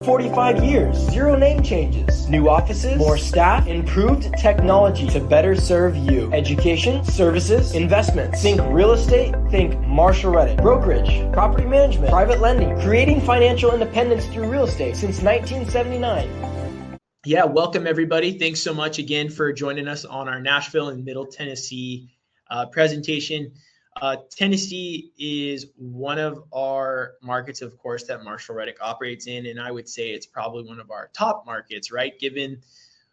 45 years, zero name changes, new offices, more staff, improved technology to better serve you. Education, services, investments. Think real estate, think Marshall Reddick. Brokerage, property management, private lending, creating financial independence through real estate since 1979. Yeah, welcome everybody. Thanks so much again for joining us on our Nashville and Middle Tennessee presentation. Tennessee is one of our markets, of course, that Marshall Reddick operates in, and I would say it's probably one of our top markets, right? Given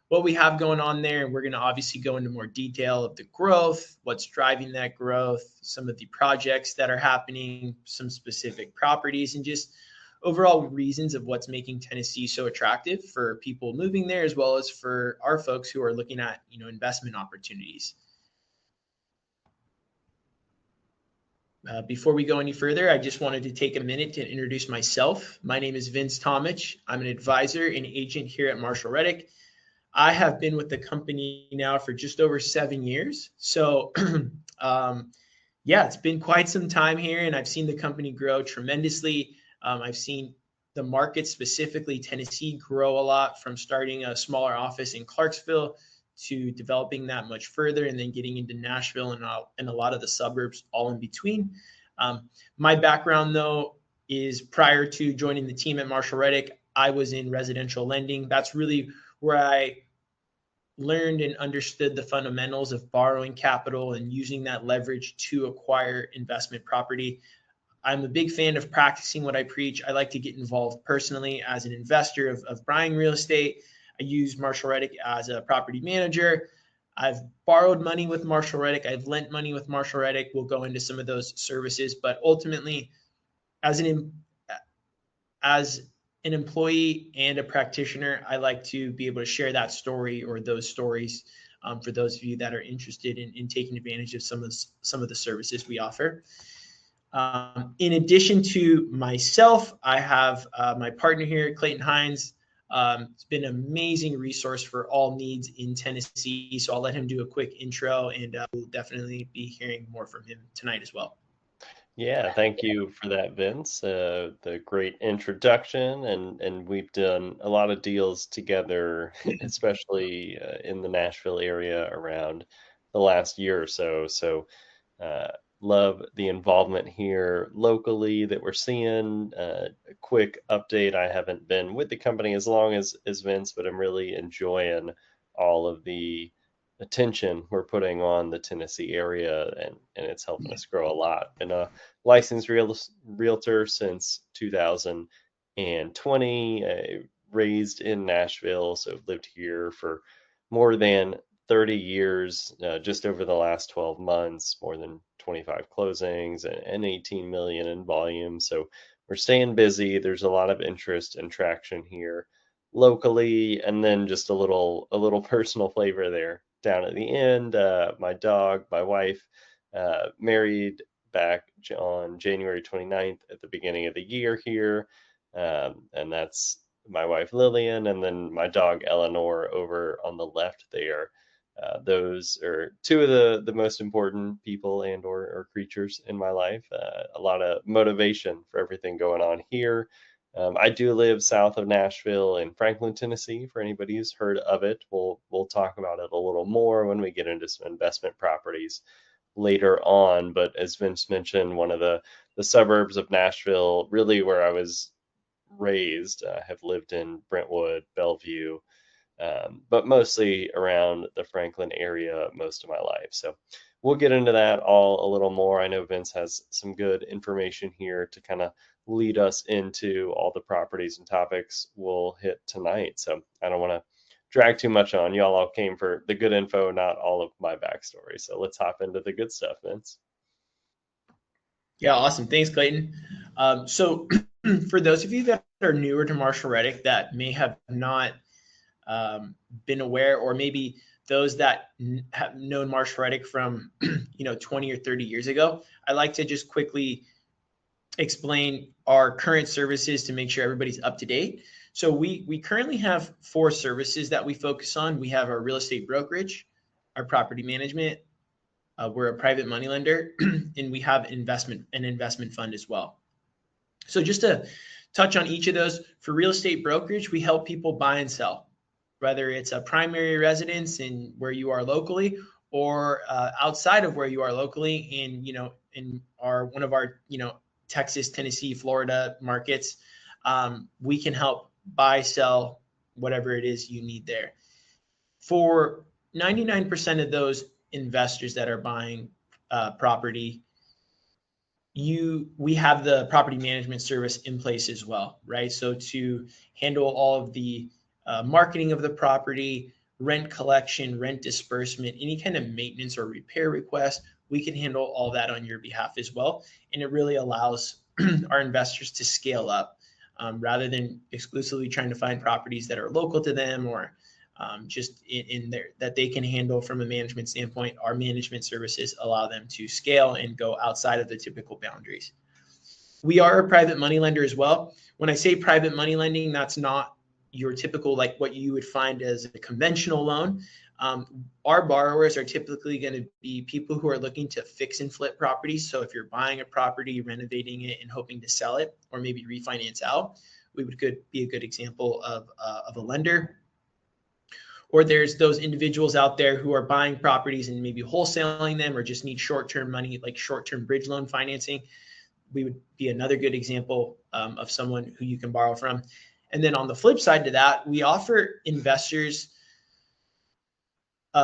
what we have going on there, and we're going to obviously go into more detail of the growth, what's driving that growth, some of the projects that are happening, some specific properties, and just overall reasons of what's making Tennessee so attractive for people moving there, as well as for our folks who are looking at, investment opportunities. Before we go any further, I just wanted to take a minute to introduce myself. My name is Vince Tomich. I'm an advisor and agent here at Marshall Reddick. I have been with the company now for just over 7 years. So yeah, it's been quite some time here, and I've seen the company grow tremendously. I've seen the market, specifically Tennessee, grow a lot from starting a smaller office in Clarksville to developing that much further, and then getting into Nashville and a lot of the suburbs all in between. My background, though, is prior to joining the team at Marshall Reddick, I was in residential lending. That's really where I learned and understood the fundamentals of borrowing capital and using that leverage to acquire investment property. I'm a big fan of practicing what I preach. I like to get involved personally as an investor of buying real estate. I use Marshall Reddick as a property manager. I've borrowed money with Marshall Reddick. I've lent money with Marshall Reddick. We'll go into some of those services, but ultimately, as an employee and a practitioner, I like to be able to share that story or those stories for those of you that are interested in taking advantage of some of the services we offer. In addition to myself, I have my partner here, Clayton Hines. It's been an amazing resource for all needs in Tennessee. So I'll let him do a quick intro, and we'll definitely be hearing more from him tonight as well. Yeah, thank you for that, Vince. The great introduction, and we've done a lot of deals together, especially in the Nashville area around the last year or so. So love the involvement here locally that we're seeing. A quick update, I haven't been with the company as long as Vince, but I'm really enjoying all of the attention we're putting on the Tennessee area, and it's helping us grow a lot. Been a licensed realtor since 2020, raised in Nashville, so lived here for more than 30 years, just over the last 12 months, more than 25 closings and 18 million in volume. So we're staying busy. There's a lot of interest and traction here locally, and then just a little personal flavor there down at the end. My dog, my wife, married back on January 29th at the beginning of the year here, and that's my wife Lillian, and then my dog Eleanor over on the left there. Those are two of the most important people and or creatures in my life. A lot of motivation for everything going on here. I do live south of Nashville in Franklin, Tennessee. For anybody who's heard of it, we'll talk about it a little more when we get into some investment properties later on. But as Vince mentioned, one of the suburbs of Nashville, really where I was raised, have lived in Brentwood, Bellevue, but mostly around the Franklin area most of my life. So we'll get into that all a little more. I know Vince has some good information here to kind of lead us into all the properties and topics we'll hit tonight. So I don't want to drag too much on. Y'all all came for the good info, not all of my backstory. So let's hop into the good stuff, Vince. Yeah, awesome. Thanks, Clayton. So for those of you that are newer to Marshall Reddick that may have not been aware, or maybe those that have known Marshall Reddick from 20 or 30 years ago, I like to just quickly explain our current services to make sure everybody's up to date. So we currently have 4 services that we focus on. We have our real estate brokerage, our property management, we're a private money lender, and we have an investment fund as well. So just to touch on each of those. For real estate brokerage, we help people buy and sell, whether it's a primary residence in where you are locally or outside of where you are locally in, in one of our, Texas, Tennessee, Florida markets. We can help buy, sell, whatever it is you need there. For 99% of those investors that are buying property, we have the property management service in place as well, right? So to handle all of the marketing of the property, rent collection, rent disbursement, any kind of maintenance or repair request, we can handle all that on your behalf as well. And it really allows our investors to scale up rather than exclusively trying to find properties that are local to them or just in there that they can handle from a management standpoint. Our management services allow them to scale and go outside of the typical boundaries. We are a private money lender as well. When I say private money lending, that's not your typical, like what you would find as a conventional loan. Our borrowers are typically going to be people who are looking to fix and flip properties. So if you're buying a property, renovating it, and hoping to sell it, or maybe refinance out, we would be a good example of a lender. Or there's those individuals out there who are buying properties and maybe wholesaling them or just need short-term money, like short-term bridge loan financing. We would be another good example of someone who you can borrow from. And then on the flip side to that, we offer investors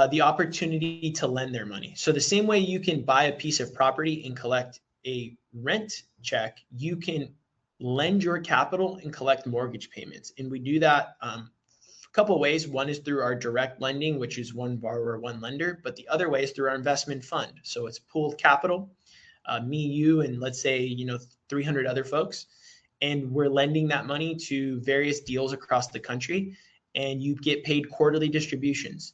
the opportunity to lend their money. So the same way you can buy a piece of property and collect a rent check, you can lend your capital and collect mortgage payments. And we do that couple of ways. One is through our direct lending, which is one borrower, one lender, but the other way is through our investment fund. So it's pooled capital, me, you, and let's say, 300 other folks. And we're lending that money to various deals across the country, and you get paid quarterly distributions.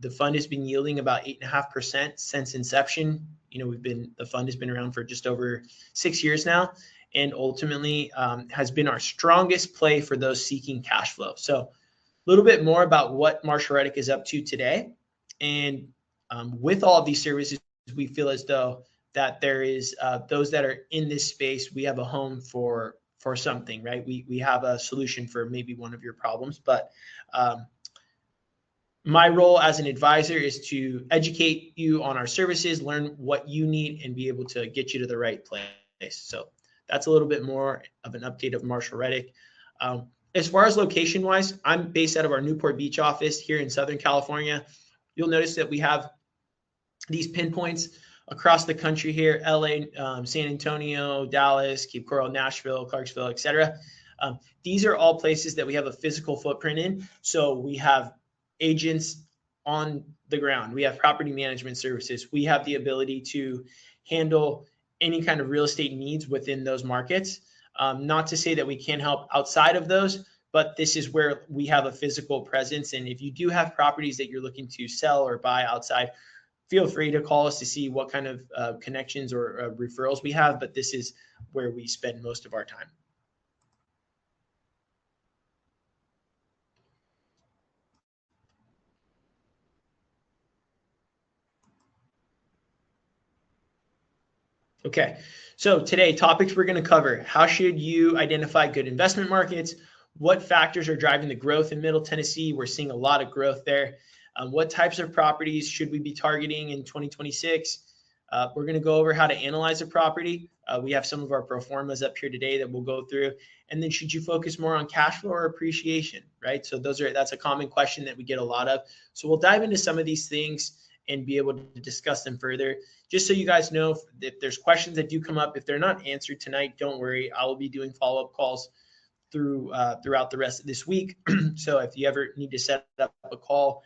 The fund has been yielding about 8.5% since inception. The fund has been around for just over 6 years now, and ultimately has been our strongest play for those seeking cash flow. So a little bit more about what Marshall Reddick is up to today. And with all of these services, we feel as though that there is those that are in this space, we have a home for something, right? We have a solution for maybe one of your problems. But my role as an advisor is to educate you on our services, learn what you need, and be able to get you to the right place. So that's a little bit more of an update of Marshall Reddick. As far as location-wise, I'm based out of our Newport Beach office here in Southern California. You'll notice that we have these pinpoints across the country here: LA, San Antonio, Dallas, Cape Coral, Nashville, Clarksville, etc. These are all places that we have a physical footprint in. So we have agents on the ground. We have property management services. We have the ability to handle any kind of real estate needs within those markets. Not to say that we can't help outside of those, but this is where we have a physical presence. And if you do have properties that you're looking to sell or buy outside, feel free to call us to see what kind of connections or referrals we have. But this is where we spend most of our time. Okay, so today, topics we're going to cover: how should you identify good investment markets? What factors are driving the growth in Middle Tennessee? We're seeing a lot of growth there. What types of properties should we be targeting in 2026? We're going to go over how to analyze a property. We have some of our pro formas up here today that we'll go through. And then should you focus more on cash flow or appreciation, right? So that's a common question that we get a lot of. So we'll dive into some of these things and be able to discuss them further. Just so you guys know, if there's questions that do come up, if they're not answered tonight, don't worry. I will be doing follow-up calls throughout the rest of this week. So if you ever need to set up a call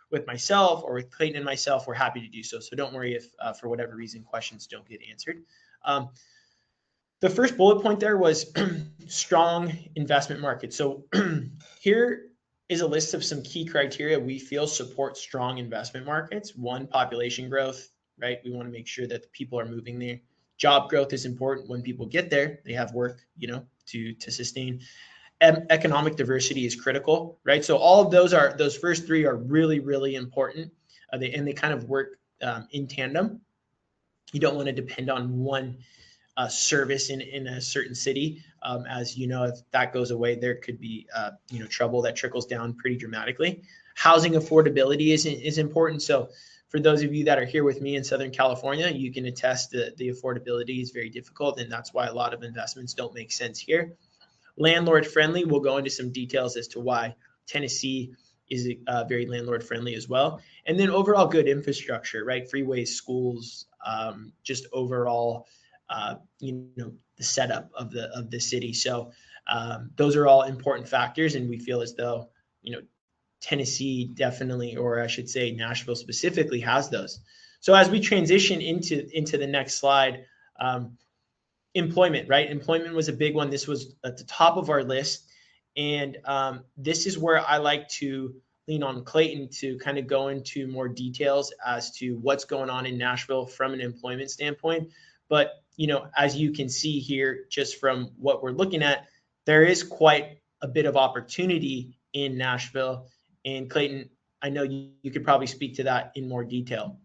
with myself or with Clayton and myself, we're happy to do so. So don't worry if for whatever reason questions don't get answered. The first bullet point there was strong investment market. So here is a list of some key criteria we feel support strong investment markets. One, population growth, right? We want to make sure that the people are moving there. Job growth is important. When people get there, they have work, to sustain. Economic diversity is critical, right? So all of those first three are really, really important. They kind of work in tandem. You don't want to depend on one service in a certain city. As you know, if that goes away, there could be trouble that trickles down pretty dramatically. Housing affordability is important. So for those of you that are here with me in Southern California, you can attest that the affordability is very difficult, and that's why a lot of investments don't make sense here. Landlord friendly, we'll go into some details as to why Tennessee is very landlord friendly as well. And then overall good infrastructure, right? Freeways, schools, just overall, the setup of the city. So those are all important factors, and we feel as though Tennessee definitely, or I should say Nashville specifically, has those. So as we transition into the next slide, employment, right? Employment was a big one. This was at the top of our list. And this is where I like to lean on Clayton to kind of go into more details as to what's going on in Nashville from an employment standpoint. But, as you can see here, just from what we're looking at, there is quite a bit of opportunity in Nashville. And Clayton, I know you could probably speak to that in more detail.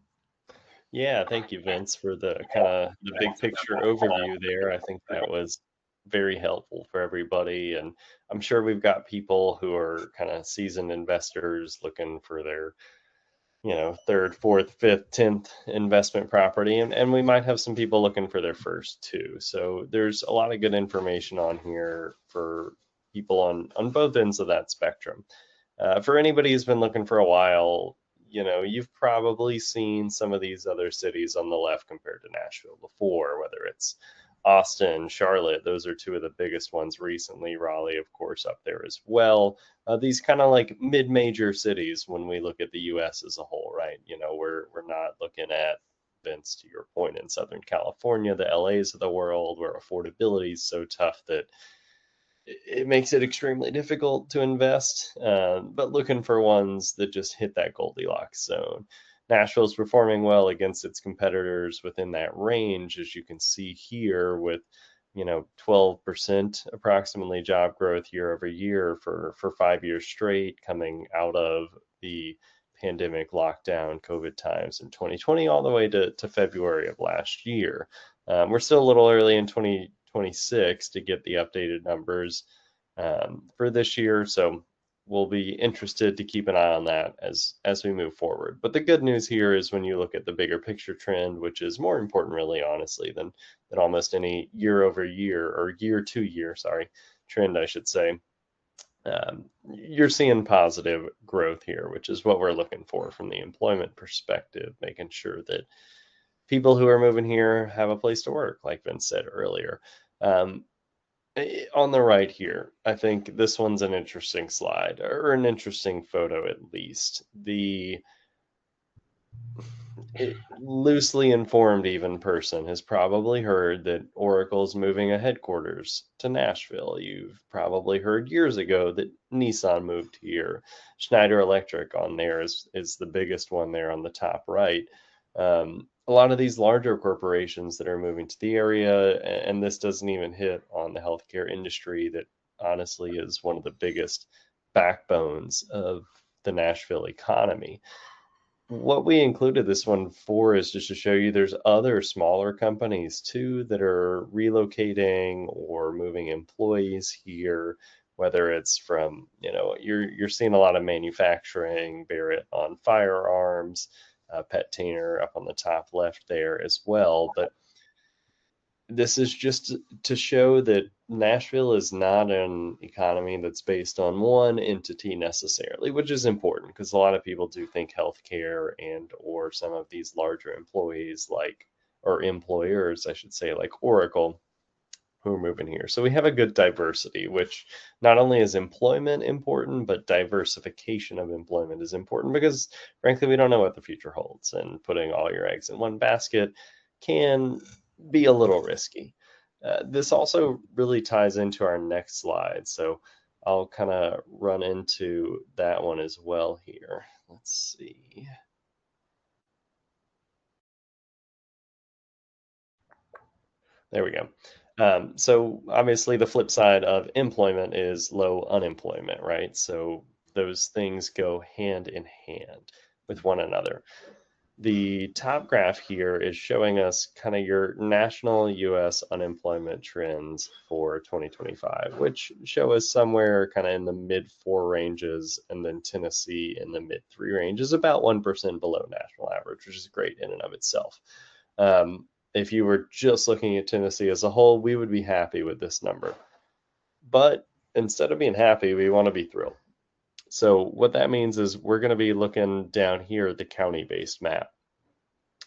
Yeah, thank you, Vince, for the kind of the big picture overview there. I think that was very helpful for everybody. And I'm sure we've got people who are kind of seasoned investors looking for their, third, fourth, fifth, 10th investment property. And we might have some people looking for their first too. So there's a lot of good information on here for people on both ends of that spectrum. For anybody who's been looking for a while, you've probably seen some of these other cities on the left compared to Nashville before, whether it's Austin, Charlotte. Those are two of the biggest ones recently. Raleigh, of course, up there as well. These kind of like mid-major cities when we look at the U.S. as a whole, right? We're not looking at, Vince, to your point, in Southern California, the LAs of the world, where affordability is so tough that it makes it extremely difficult to invest, but looking for ones that just hit that Goldilocks zone. Nashville's performing well against its competitors within that range, as you can see here, with 12% approximately job growth year over year for 5 years straight, coming out of the pandemic lockdown COVID times in 2020 all the way to February of last year. We're still a little early in 2026 to get the updated numbers for this year, so we'll be interested to keep an eye on that as we move forward. But the good news here is when you look at the bigger picture trend, which is more important, really, honestly, than almost any year over year or year to year, trend, I should say. You're seeing positive growth here, which is what we're looking for from the employment perspective, making sure that people who are moving here have a place to work, like Vince said earlier. On the right here, I think this one's an interesting slide, or an interesting photo at least. Loosely informed even person has probably heard that Oracle's moving a headquarters to Nashville. You've probably heard years ago that Nissan moved here. Schneider Electric on there is the biggest one there on the top right. A lot of these larger corporations that are moving to the area, and this doesn't even hit on the healthcare industry that honestly is one of the biggest backbones of the Nashville economy. What we included this one for is just to show you there's other smaller companies too that are relocating or moving employees here, whether it's from, you're seeing a lot of manufacturing, Barrett on firearms, Pet Tainer up on the top left there as well. But this is just to show that Nashville is not an economy that's based on one entity necessarily, which is important because a lot of people do think healthcare and or some of these larger employees or employers, I should say, like Oracle, who are moving here. So we have a good diversity, which not only is employment important, but diversification of employment is important because frankly, we don't know what the future holds, and putting all your eggs in one basket can be a little risky. This also really ties into our next slide. So I'll kind of run into that one as well here. Let's see. There we go. So obviously the flip side of employment is low unemployment, right? So those things go hand in hand with one another. The top graph here is showing us kind of your national US unemployment trends for 2025, which show us somewhere kind of in the mid 4 ranges, and then Tennessee in the mid 3 ranges, about 1% below national average, which is great in and of itself. If you were just looking at Tennessee as a whole, we would be happy with this number. But instead of being happy, we want to be thrilled. So what that means is we're going to be looking down here at the county-based map.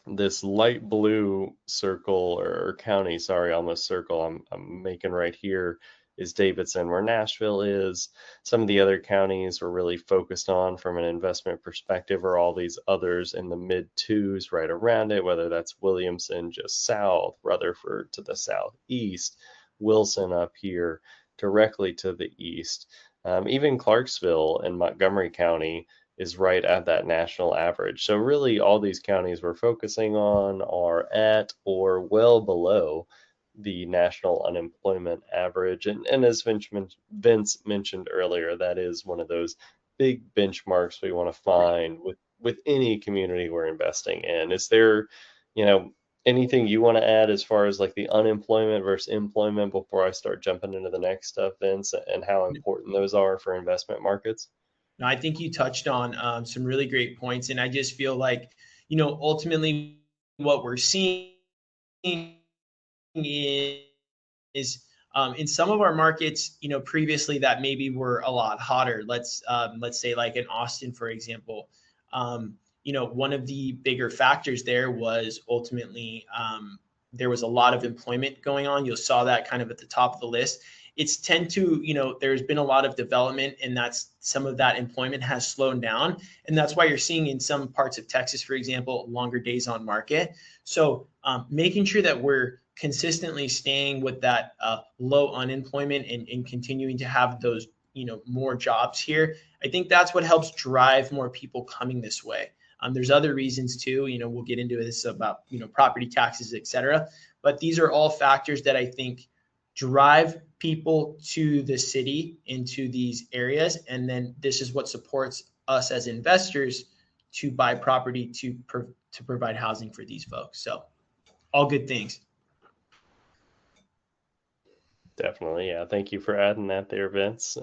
This light blue circle, or county, sorry, almost circle I'm making right here is Davidson, where Nashville is. Some of the other counties we're really focused on from an investment perspective are all these others in the mid twos right around it, whether that's Williamson just south, Rutherford to the southeast, Wilson up here directly to the east. Even Clarksville and Montgomery County is right at that national average. So really all these counties we're focusing on are at or well below the national unemployment average. And as Vince mentioned earlier, that is one of those big benchmarks we want to find with any community we're investing in. Is there, anything you want to add as far as like the unemployment versus employment before I start jumping into the next stuff, Vince, and how important those are for investment markets? No, I think you touched on some really great points, and I just feel like, ultimately what we're seeing is in some of our markets, previously that maybe were a lot hotter. Let's say like in Austin, for example. One of the bigger factors there was ultimately there was a lot of employment going on. You saw that kind of at the top of the list. There's been a lot of development, and that's some of that employment has slowed down. And that's why you're seeing in some parts of Texas, for example, longer days on market. So making sure that we're consistently staying with that low unemployment and continuing to have those, more jobs here. I think that's what helps drive more people coming this way. There's other reasons too, we'll get into this about, property taxes, et cetera. But these are all factors that I think drive people to the city, into these areas. And then this is what supports us as investors to buy property to provide housing for these folks. So all good things. Definitely. Yeah. Thank you for adding that there, Vince.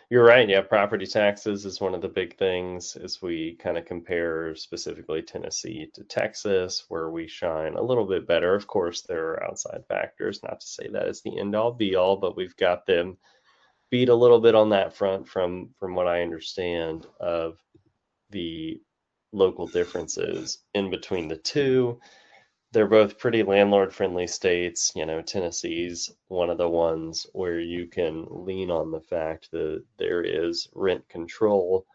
You're right. Yeah. Property taxes is one of the big things as we kind of compare specifically Tennessee to Texas, where we shine a little bit better. Of course, there are outside factors, not to say that it's the end all be all, but we've got them beat a little bit on that front from what I understand of the local differences in between the two. They're both pretty landlord friendly states. Tennessee's one of the ones where you can lean on the fact that there is rent control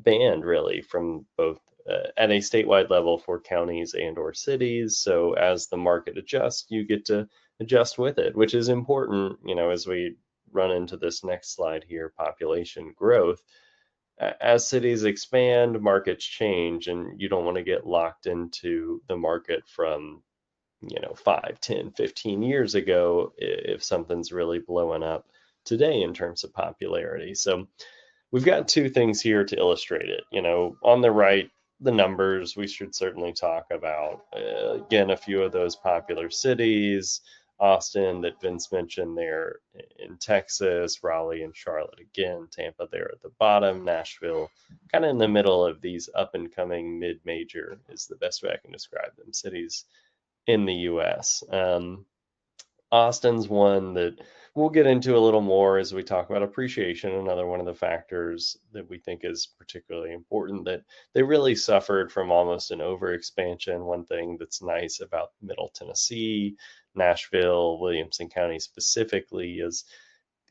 banned really from both at a statewide level for counties and or cities. So as the market adjusts, you get to adjust with it, which is important, as we run into this next slide here, population growth. As cities expand, markets change, and you don't want to get locked into the market from 5, 10, 15 years ago if something's really blowing up today in terms of popularity. So we've got two things here to illustrate it. On the right, the numbers, we should certainly talk about, again, a few of those popular cities. Austin that Vince mentioned there in Texas, Raleigh and Charlotte again, Tampa there at the bottom, Nashville kind of in the middle of these up and coming mid-major is the best way I can describe them, cities in the US. Austin's one that we'll get into a little more as we talk about appreciation, another one of the factors that we think is particularly important, that they really suffered from almost an overexpansion. One thing that's nice about Middle Tennessee, Nashville, Williamson County specifically, is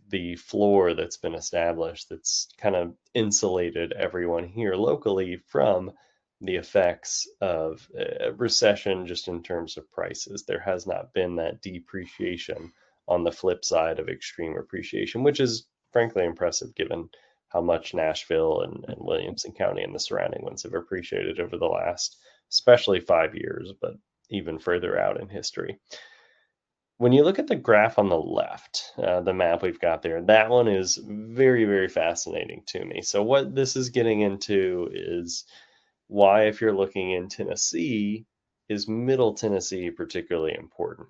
the floor that's been established that's kind of insulated everyone here locally from the effects of recession just in terms of prices. There has not been that depreciation on the flip side of extreme appreciation, which is frankly impressive given how much Nashville and Williamson County and the surrounding ones have appreciated over the last, especially 5 years, but even further out in history. When you look at the graph on the left, the map we've got there, that one is very, very fascinating to me. So what this is getting into is why, if you're looking in Tennessee, is Middle Tennessee particularly important?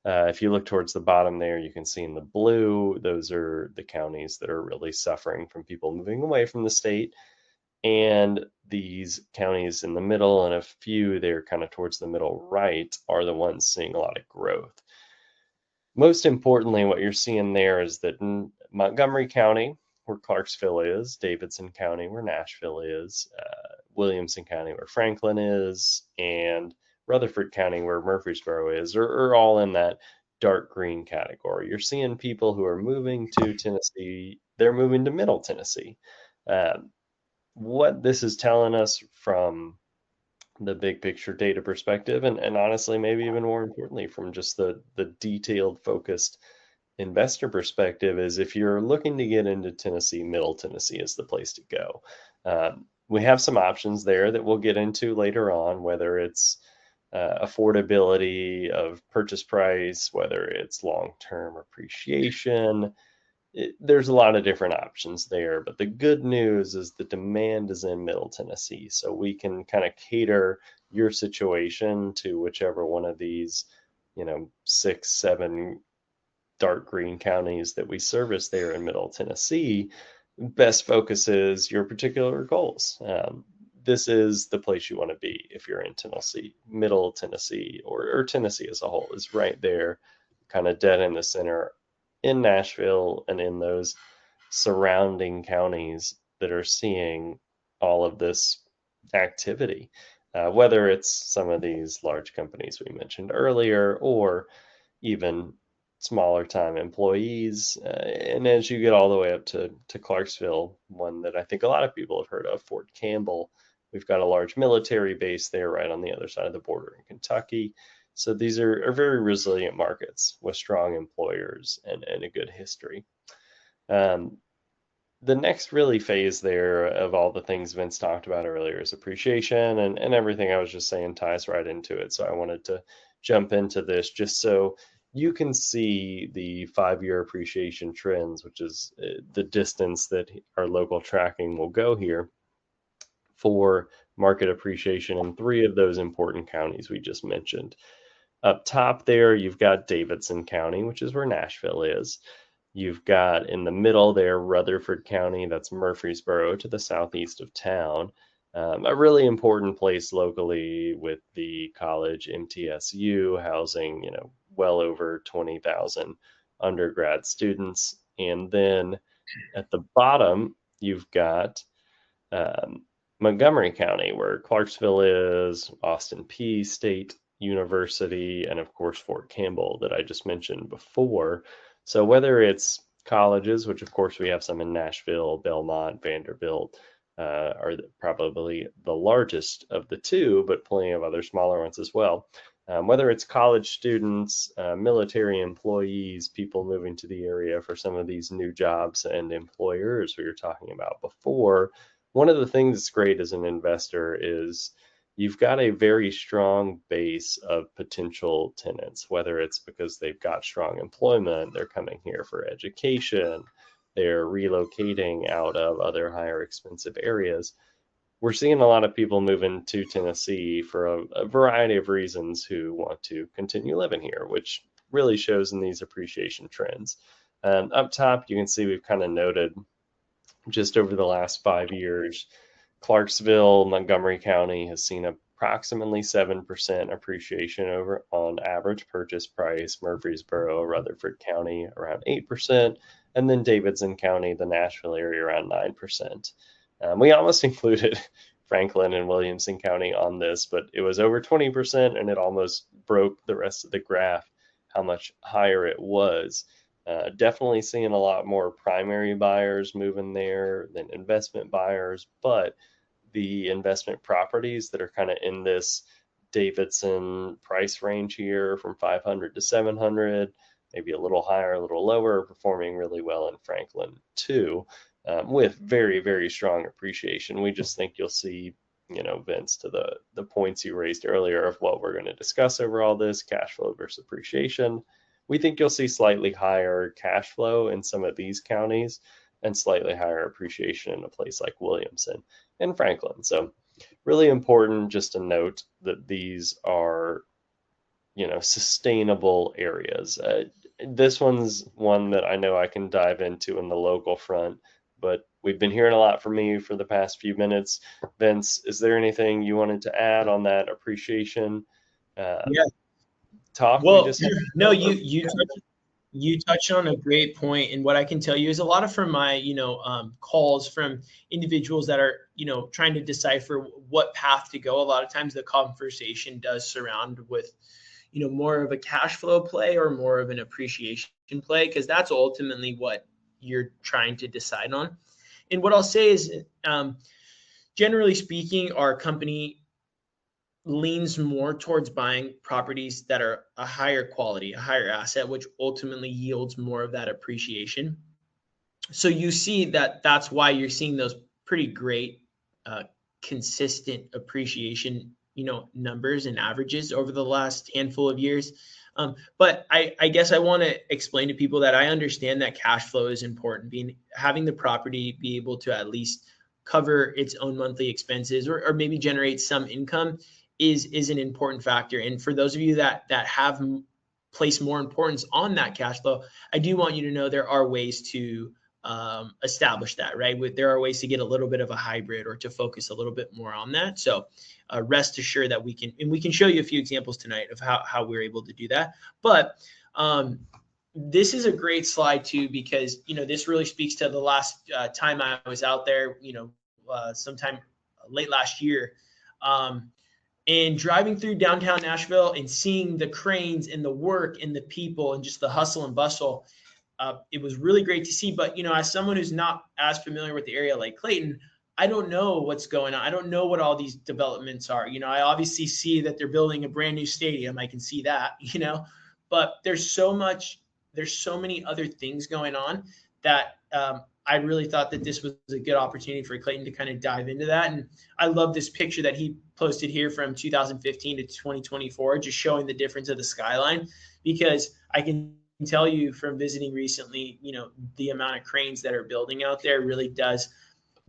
If you look towards the bottom there, you can see in the blue, those are the counties that are really suffering from people moving away from the state. And these counties in the middle and a few there kind of towards the middle right are the ones seeing a lot of growth. Most importantly, what you're seeing there is that in Montgomery County, where Clarksville is, Davidson County, where Nashville is, Williamson County, where Franklin is, and Rutherford County, where Murfreesboro is, are all in that dark green category. You're seeing people who are moving to Tennessee, they're moving to Middle Tennessee. What this is telling us from the big picture data perspective, and honestly, maybe even more importantly, from just the detailed, focused investor perspective, is if you're looking to get into Tennessee, Middle Tennessee is the place to go. We have some options there that we'll get into later on, whether it's affordability of purchase price, whether it's long-term appreciation. There's a lot of different options there, but the good news is the demand is in Middle Tennessee. So we can kind of cater your situation to whichever one of these, 6, 7 dark green counties that we service there in Middle Tennessee best focuses your particular goals. This is the place you want to be if you're in Tennessee. Middle Tennessee or Tennessee as a whole is right there, kind of dead in the center in Nashville and in those surrounding counties that are seeing all of this activity, whether it's some of these large companies we mentioned earlier or even smaller time employees. And as you get all the way up to Clarksville, one that I think a lot of people have heard of, Fort Campbell, we've got a large military base there right on the other side of the border in Kentucky. So these are very resilient markets with strong employers and a good history. The next really phase there of all the things Vince talked about earlier is appreciation, and everything I was just saying ties right into it. So I wanted to jump into this just so you can see the 5-year appreciation trends, which is the distance that our local tracking will go here for market appreciation in 3 of those important counties we just mentioned. Up top there, you've got Davidson County, which is where Nashville is. You've got in the middle there, Rutherford County, that's Murfreesboro to the southeast of town. A really important place locally with the college MTSU housing, well over 20,000 undergrad students. And then at the bottom, you've got Montgomery County, where Clarksville is, Austin Peay State University, and of course Fort Campbell that I just mentioned before. So whether it's colleges, which of course we have some in Nashville, Belmont, Vanderbilt, are probably the largest of the 2, but plenty of other smaller ones as well. Whether it's college students, military employees, people moving to the area for some of these new jobs and employers we were talking about before, one of the things that's great as an investor is you've got a very strong base of potential tenants, whether it's because they've got strong employment, they're coming here for education, they're relocating out of other higher expensive areas. We're seeing a lot of people moving to Tennessee for a variety of reasons who want to continue living here, which really shows in these appreciation trends. Up top, you can see we've kind of noted just over the last 5 years, Clarksville, Montgomery County has seen approximately 7% appreciation over on average purchase price. Murfreesboro, Rutherford County around 8%, and then Davidson County, the Nashville area, around 9%. We almost included Franklin and Williamson County on this, but it was over 20%, and it almost broke the rest of the graph how much higher it was. Definitely seeing a lot more primary buyers moving there than investment buyers, but the investment properties that are kind of in this Davidson price range here from 500 to 700, maybe a little higher, a little lower, performing really well in Franklin too, with very, very strong appreciation. We just think you'll see, Vince, to the points you raised earlier of what we're going to discuss over all this, cash flow versus appreciation. We think you'll see slightly higher cash flow in some of these counties and slightly higher appreciation in a place like Williamson and Franklin. So really important just to note that these are, sustainable areas. This one's one that I know I can dive into in the local front, but we've been hearing a lot from you for the past few minutes. Vince, is there anything you wanted to add on that appreciation Yeah. talk we Well, just had? no, you touched on a great point, and what I can tell you is a lot of from my calls from individuals that are trying to decipher what path to go. A lot of times the conversation does surround with more of a cash flow play or more of an appreciation play, because that's ultimately what you're trying to decide on. And what I'll say is, generally speaking, our company leans more towards buying properties that are a higher quality, a higher asset, which ultimately yields more of that appreciation. So you see that that's why you're seeing those pretty great, uh, consistent appreciation, numbers and averages over the last handful of years. But I guess I want to explain to people that I understand that cash flow is important. Having the property be able to at least cover its own monthly expenses, or maybe generate some income is an important factor. And for those of you that have placed more importance on that cash flow, I do want you to know there are ways to establish that, right? There are ways to get a little bit of a hybrid or to focus a little bit more on that. So rest assured that we can show you a few examples tonight of how we're able to do that. But this is a great slide too, because this really speaks to the last time I was out there, sometime late last year. And driving through downtown Nashville and seeing the cranes and the work and the people and just the hustle and bustle, it was really great to see. But as someone who's not as familiar with the area like Clayton, I don't know what's going on. I don't know what all these developments are. I obviously see that they're building a brand new stadium. I can see that, but there's so many other things going on that I really thought that this was a good opportunity for Clayton to kind of dive into that. And I love this picture that he posted here from 2015 to 2024, just showing the difference of the skyline, because I can tell you from visiting recently, the amount of cranes that are building out there really does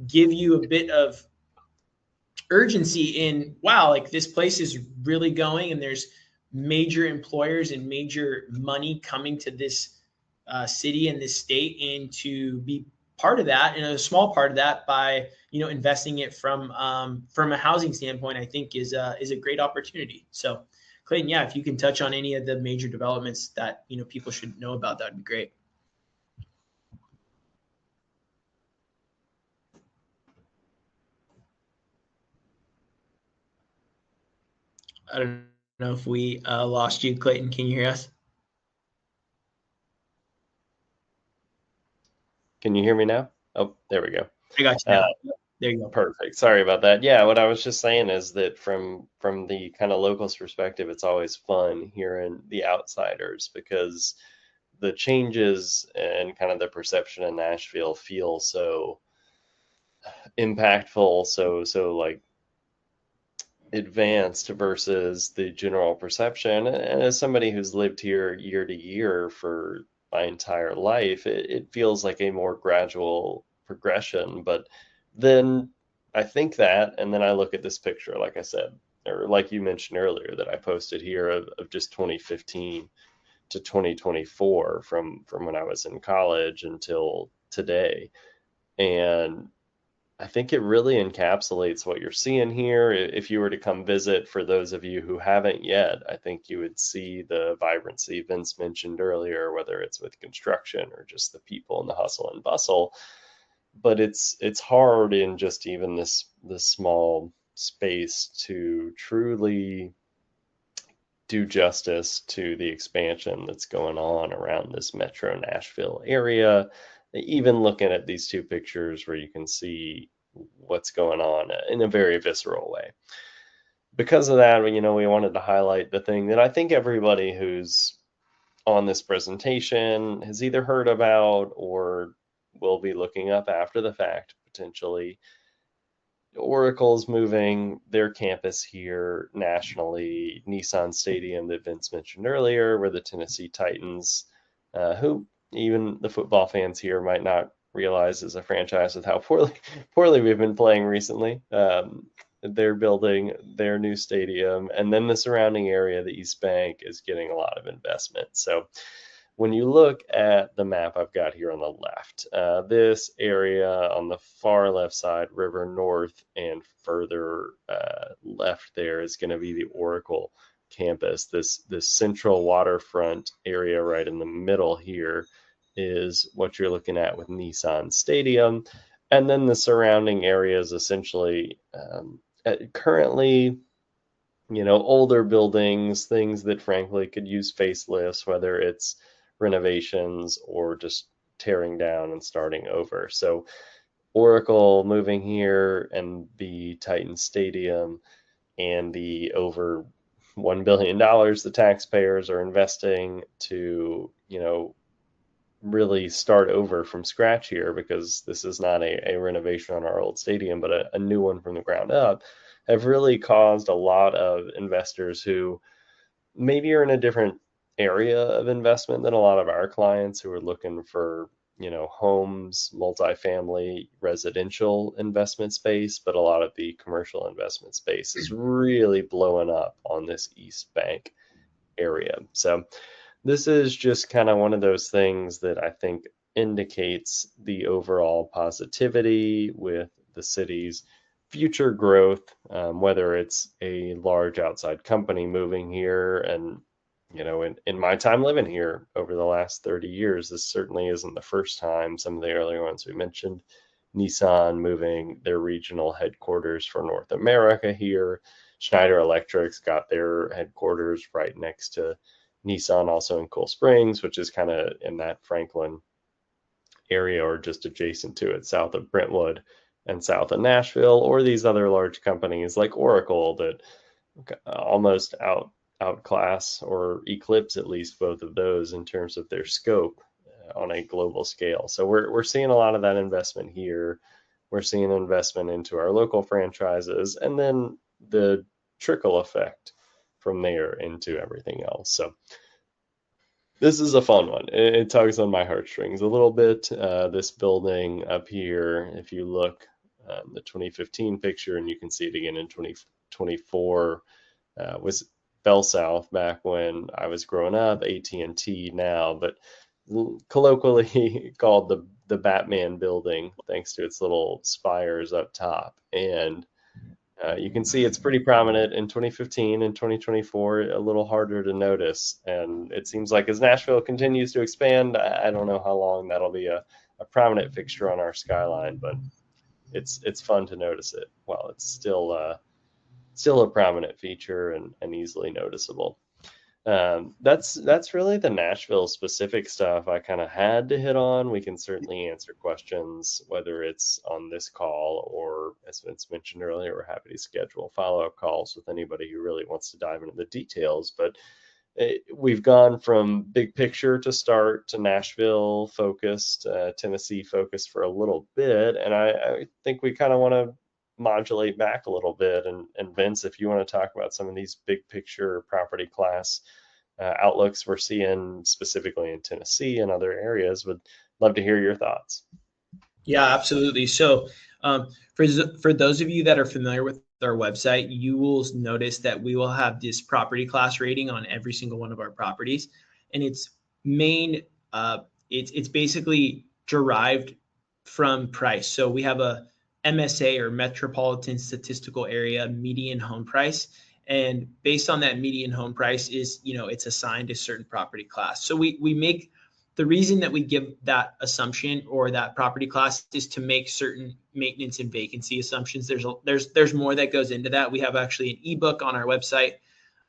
give you a bit of urgency in, wow, like this place is really going, and there's major employers and major money coming to this city and this state, and to be part of that, and a small part of that, by investing it from a housing standpoint, I think is a great opportunity. So Clayton, yeah, if you can touch on any of the major developments that people should know about, that'd be great. I don't know if we lost you, Clayton. Can you hear us? Can you hear me now? Oh, there we go. I got you now. There you go. Perfect. Sorry about that. Yeah, what I was just saying is that from the kind of locals perspective, it's always fun hearing the outsiders, because the changes and kind of the perception in Nashville feel so impactful, so like advanced versus the general perception. And as somebody who's lived here year to year for my entire life, it feels like a more gradual progression. But then I think that, and then I look at this picture, like I said, or like you mentioned earlier, that I posted here of just 2015 to 2024, from when I was in college until today. And I think it really encapsulates what you're seeing here. If you were to come visit, for those of you who haven't yet, I think you would see the vibrancy Vince mentioned earlier, whether it's with construction or just the people and the hustle and bustle. But it's hard in just even this small space to truly do justice to the expansion that's going on around this Metro Nashville area. Even looking at these two pictures, where you can see what's going on in a very visceral way. Because of that, we wanted to highlight the thing that I think everybody who's on this presentation has either heard about or will be looking up after the fact, potentially. Oracle's moving their campus here nationally. Nissan Stadium that Vince mentioned earlier, where the Tennessee Titans, who even the football fans here might not realize is a franchise with how poorly we've been playing recently. they're building their new stadium, and then the surrounding area, the East Bank, is getting a lot of investment. So when you look at the map I've got here on the left, this area on the far left side, River North, and further left there is going to be the Oracle campus. This central waterfront area right in the middle here is what you're looking at with Nissan Stadium. And then the surrounding areas essentially currently, older buildings, things that frankly could use facelifts, whether it's renovations or just tearing down and starting over. So Oracle moving here, and the Titan Stadium, and the over $1 billion the taxpayers are investing to, really start over from scratch here, because this is not a renovation on our old stadium, but a new one from the ground up, have really caused a lot of investors who maybe are in a different area of investment than a lot of our clients, who are looking for, homes, multifamily, residential investment space, but a lot of the commercial investment space is really blowing up on this East Bank area. So this is just kind of one of those things that I think indicates the overall positivity with the city's future growth, whether it's a large outside company moving here. And, in my time living here over the last 30 years, this certainly isn't the first time. Some of the earlier ones we mentioned, Nissan moving their regional headquarters for North America here. Schneider Electric's got their headquarters right next to Nissan, also in Cool Springs, which is kind of in that Franklin area or just adjacent to it, south of Brentwood and south of Nashville. Or these other large companies like Oracle that almost outclass or eclipse at least both of those in terms of their scope on a global scale. So we're seeing a lot of that investment here. We're seeing investment into our local franchises, and then the trickle effect from there into everything else. So this is a fun one. It tugs on my heartstrings a little bit. This building up here, if you look the 2015 picture, and you can see it again in 2024, was Bell South back when I was growing up, AT&T now, but colloquially called the Batman building, thanks to its little spires up top. And you can see it's pretty prominent in 2015 and 2024, a little harder to notice. And it seems like as Nashville continues to expand, I don't know how long that'll be a prominent fixture on our skyline, but it's fun to notice it while it's still a prominent feature and easily noticeable. That's really the Nashville specific stuff I kind of had to hit on. We can certainly answer questions, whether it's on this call or, as Vince mentioned earlier, we're happy to schedule follow-up calls with anybody who really wants to dive into the details. But we've gone from big picture to start to Nashville focused, Tennessee focused for a little bit. And I think we kind of want to modulate back a little bit. And Vince, if you want to talk about some of these big picture property class outlooks we're seeing specifically in Tennessee and other areas, would love to hear your thoughts. Yeah, absolutely. So for those of you that are familiar with our website, you will notice that we will have this property class rating on every single one of our properties. And it's it's basically derived from price. So we have a MSA, or Metropolitan Statistical Area, median home price. And based on that median home price is, it's assigned a certain property class. So we make, the reason that we give that assumption or that property class is to make certain maintenance and vacancy assumptions. There's more that goes into that. We have actually an ebook on our website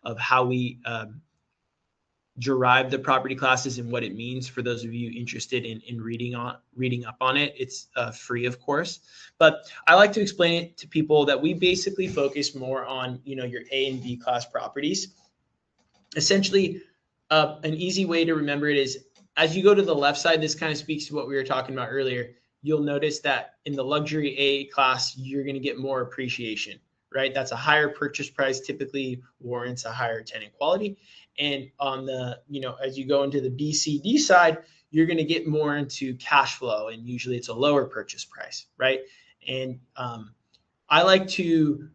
of how we derive the property classes and what it means for those of you interested in reading up on it. It's free, of course, but I like to explain it to people that we basically focus more on, your A and B class properties. Essentially, an easy way to remember it is, as you go to the left side, this kind of speaks to what we were talking about earlier. You'll notice that in the luxury A class, you're going to get more appreciation, right? That's a higher purchase price, typically warrants a higher tenant quality. And on the, as you go into the B, C, D side, you're going to get more into cash flow, and usually it's a lower purchase price, right? And I like to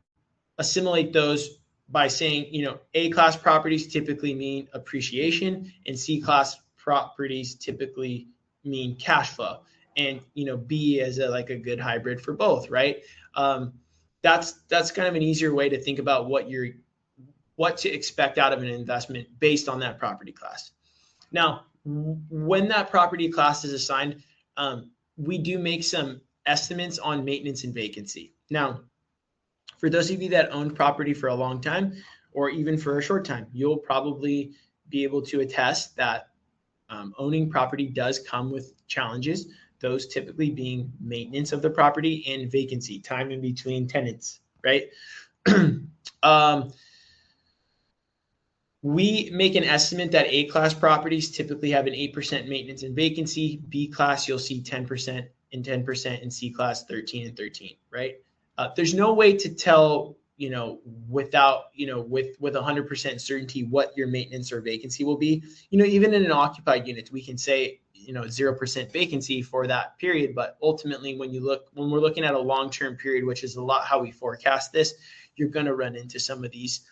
assimilate those by saying, A-class properties typically mean appreciation, and C-class properties typically mean cash flow, and B is like a good hybrid for both, right? That's kind of an easier way to think about what to expect out of an investment based on that property class. Now, when that property class is assigned, we do make some estimates on maintenance and vacancy. Now, for those of you that own property for a long time, or even for a short time, you'll probably be able to attest that owning property does come with challenges, those typically being maintenance of the property and vacancy, time in between tenants, right? We make an estimate that A-class properties typically have an 8% maintenance and vacancy. B-class, you'll see 10% and 10%, and C-class 13 and 13, right? There's no way to tell, without, with 100% certainty what your maintenance or vacancy will be. Even in an occupied unit, we can say, 0% vacancy for that period. But ultimately, when we're looking at a long-term period, which is a lot how we forecast this, you're going to run into some of these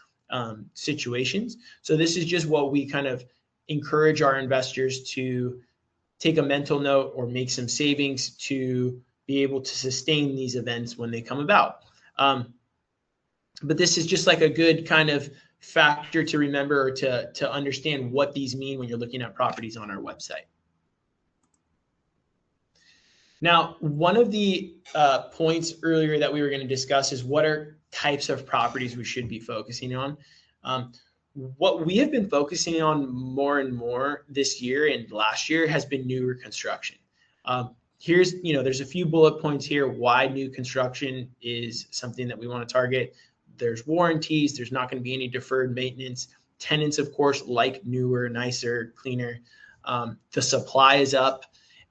situations. So this is just what we kind of encourage our investors to take a mental note or make some savings to be able to sustain these events when they come about. But this is just like a good kind of factor to remember, or to understand what these mean when you're looking at properties on our website. Now, one of the points earlier that we were going to discuss is what are types of properties we should be focusing on. What we have been focusing on more and more this year and last year has been newer construction. There's a few bullet points here why new construction is something that we want to target. There's warranties. There's not going to be any deferred maintenance. Tenants, of course, like newer, nicer, cleaner. The supply is up,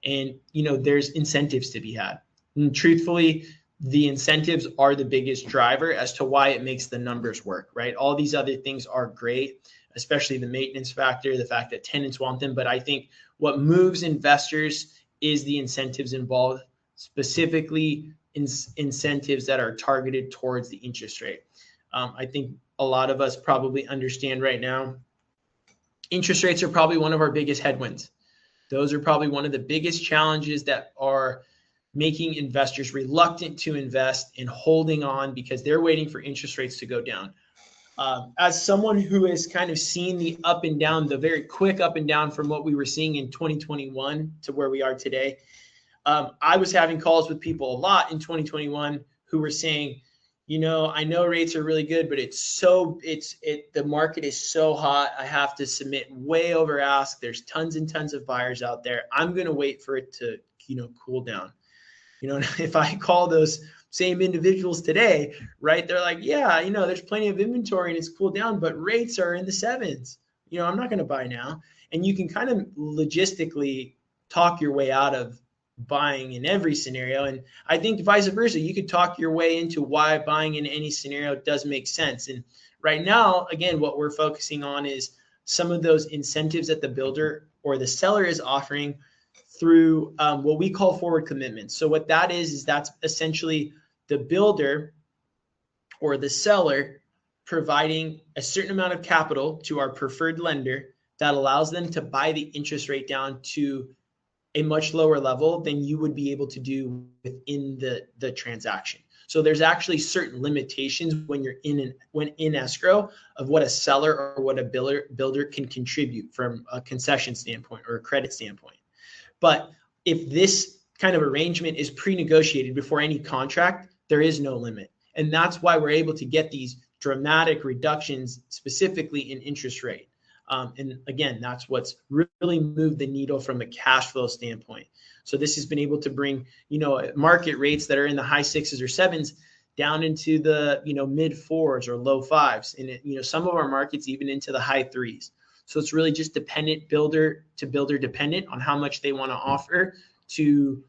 and there's incentives to be had. And truthfully, the incentives are the biggest driver as to why it makes the numbers work, right? All these other things are great, especially the maintenance factor, the fact that tenants want them. But I think what moves investors is the incentives involved, specifically incentives that are targeted towards the interest rate. I think a lot of us probably understand right now, interest rates are probably one of our biggest headwinds. Those are probably one of the biggest challenges that are making investors reluctant to invest and holding on because they're waiting for interest rates to go down. As someone who has kind of seen the up and down, the very quick up and down from what we were seeing in 2021 to where we are today, I was having calls with people a lot in 2021 who were saying, I know rates are really good, but the market is so hot. I have to submit way over ask. There's tons and tons of buyers out there. I'm going to wait for it to, cool down. If I call those same individuals today, right, they're like, yeah, there's plenty of inventory and it's cooled down, but rates are in the 7s. I'm not going to buy now. And you can kind of logistically talk your way out of buying in every scenario. And I think vice versa, you could talk your way into why buying in any scenario does make sense. And right now, again, what we're focusing on is some of those incentives that the builder or the seller is offering through what we call forward commitments. So what that is that's essentially the builder or the seller providing a certain amount of capital to our preferred lender that allows them to buy the interest rate down to a much lower level than you would be able to do within the transaction. So there's actually certain limitations when you're in escrow of what a seller or what a builder can contribute from a concession standpoint or a credit standpoint. But if this kind of arrangement is pre-negotiated before any contract, there is no limit. And that's why we're able to get these dramatic reductions specifically in interest rate. And again, that's what's really moved the needle from a cash flow standpoint. So this has been able to bring, market rates that are in the high 6s or 7s down into the, mid 4s or low 5s. And, some of our markets even into the high 3s. So it's really just builder to builder dependent on how much they want to offer to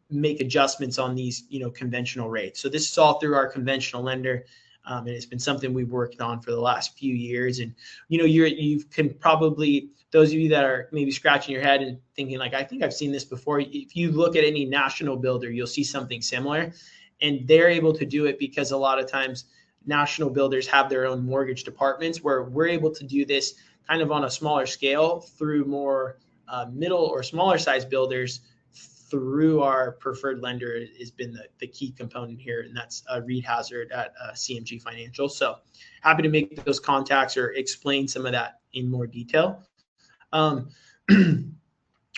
make adjustments on these, conventional rates. So this is all through our conventional lender. And it's been something we've worked on for the last few years. And, you can probably, those of you that are maybe scratching your head and thinking like, I think I've seen this before. If you look at any national builder, you'll see something similar, and they're able to do it because a lot of times national builders have their own mortgage departments, where we're able to do this kind of on a smaller scale through more middle or smaller size builders through our preferred lender has been the key component here, and that's Reed Hazard at CMG Financial. So happy to make those contacts or explain some of that in more detail.